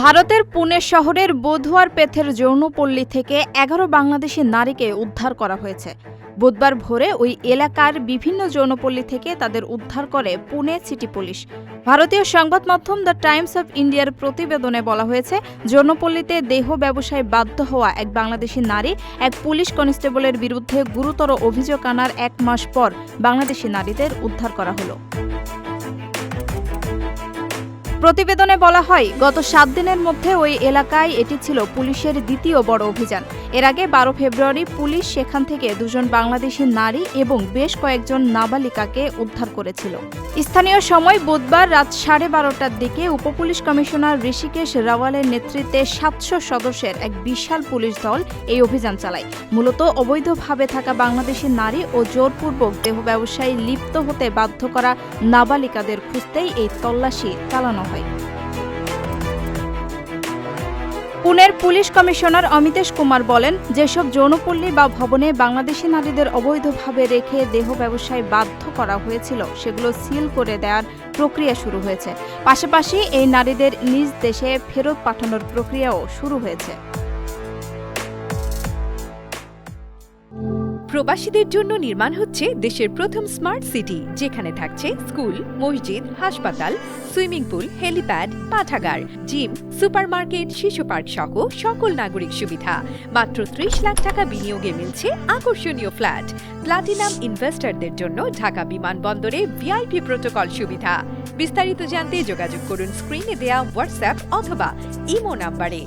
ভারতের পুনে শহরের বধুয়ার পেথের যৌনপল্লী থেকে ১১ বাংলাদেশি নারীকে উদ্ধার করা হয়েছে। বুধবার ভোরে ওই এলাকার বিভিন্ন যৌনপল্লী থেকে তাদের উদ্ধার করে পুনে সিটি পুলিশ। ভারতীয় সংবাদ মাধ্যম দ্য টাইমস অব ইন্ডিয়ার প্রতিবেদনে বলা হয়েছে, যৌনপল্লীতে দেহ ব্যবসায় বাধ্য হওয়া এক বাংলাদেশি নারী এক পুলিশ কনস্টেবলের বিরুদ্ধে গুরুতর অভিযোগ আনার ১ মাস পর বাংলাদেশি নারীদের উদ্ধার করা হলো। প্রতিবেদনে বলা হয়, গত ৭ দিনের মধ্যে ওই এলাকায় এটি ছিল পুলিশের দ্বিতীয় বড় অভিযান। এর আগে ১২ ফেব্রুয়ারি পুলিশ সেখান থেকে ২জন বাংলাদেশি নারী এবং বেশ কয়েকজন নাবালিকাকে উদ্ধার করেছিল। স্থানীয় সময় বুধবার রাত ১২:৩০টার দিকে উপপুলিশ কমিশনার ঋষিকেশ রাওয়ালের নেতৃত্বে ৭০০ সদস্যের এক বিশাল পুলিশ দল এই অভিযান চালায়। মূলত অবৈধভাবে থাকা বাংলাদেশি নারী ও জোরপূর্বক দেহ ব্যবসায় লিপ্ত হতে বাধ্য করা নাবালিকাদের খুঁজতেই এই তল্লাশি চালানো হয়। পুনের পুলিশ কমিশনার অমিতেশ কুমার বলেন, যেসব যৌনপল্লী বা ভবনে বাংলাদেশি নারীদের অবৈধভাবে রেখে দেহ ব্যবসায় বাধ্য করা হয়েছিল সেগুলো সিল করে দেওয়ার প্রক্রিয়া শুরু হয়েছে। পাশাপাশি এই নারীদের নিজ দেশে ফেরত পাঠানোর প্রক্রিয়াও শুরু হয়েছে। প্রবাসীদের জন্য নির্মাণ হচ্ছে দেশের প্রথম স্মার্ট সিটি, যেখানে থাকছে স্কুল, মসজিদ, হাসপাতাল, সুইমিং পুল, হেলিপ্যাড, পাঠাগার, জিম, সুপারমার্কেট, শিশু পার্ক সহ সকল নাগরিক সুবিধা। মাত্র ৩০ লাখ টাকা বিনিয়োগে মিলছে আকর্ষণীয় ফ্ল্যাট। প্লাটিনাম ইনভেস্টরদের জন্য ঢাকা বিমানবন্দরে ভিআইপি প্রোটোকল সুবিধা। বিস্তারিত জানতে যোগাযোগ করুন স্ক্রিনে দেয়া হোয়াটসঅ্যাপ অথবা ইমো নাম্বারে।